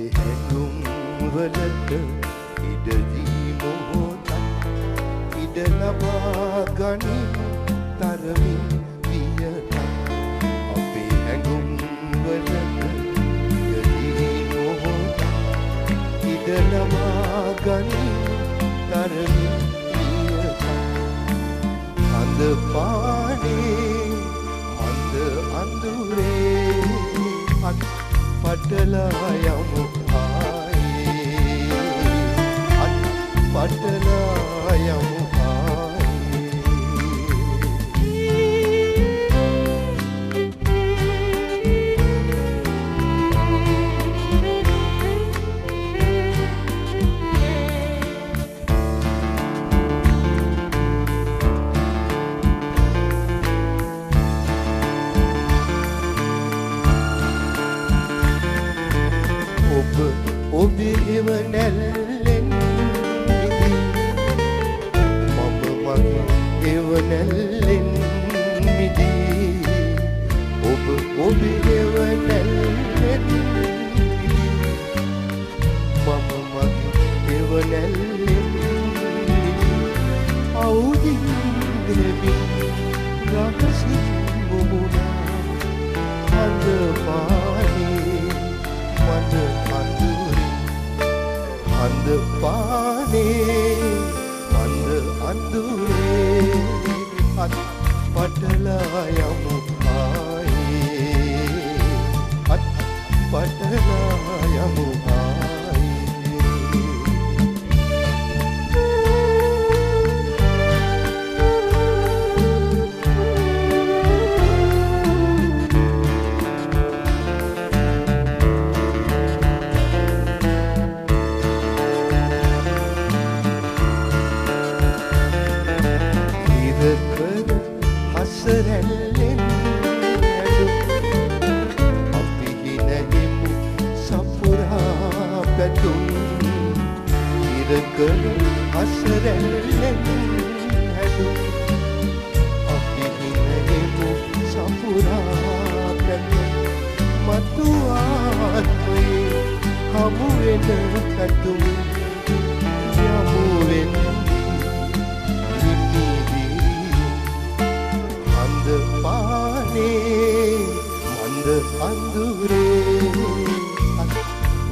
අපේ හැඟුම් වලට ඉඩදී මොහොතක් ඉඩ ලබා ගනිමු තරමින් වියතක් අපේ හැඟුම් වලට ඉඩදී මොහොතක් ඉඩ ලබා ගනිමු තරමින් වියතක් අඳ පානේ අඳ අඳුරේ අත් පටලා යමු ආයේ අත් පටලා යමු ඔබේ එවනැල්ලෙන් මිදී මම මගේ එවනැල්ලෙන් මිදී ඔබ ඔබේ එවනැල්ලෙන් මිදී මම මගේ එවනැල්ලෙන් මිදී අවුදින් දෙවින් රහසින් මුමුණා අඳ පානේ මඳ අඳ පානේ අඳ අඳුරේ අත් පටලා යමු ආයේ අත් පටලා යමු හසරැල්ලෙන් ඇඩු අපි හිනහිමු සපුරා පැතුම් ඉරකර හසරැල්ලෙන් ඇඩු අපි හිනහිමු සපුරා පැතුම් මතුආත්මයේ හමුවෙන පැතුම් යමුවෙන පානේ මන්ද අඳුරේ අත්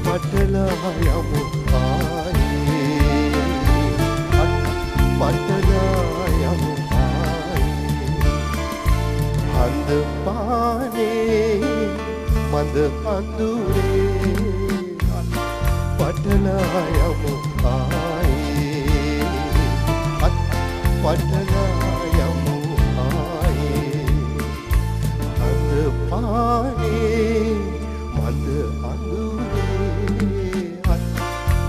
පටලා යමු ආයේ අත් පටලා යමු ආයේ අඳ පානේ මන්ද අඳුරේ අත් පටලා යමු ආයේ අත් පටලා යමු පානේ මඳ අඳුරේ අත්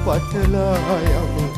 පටලා යමු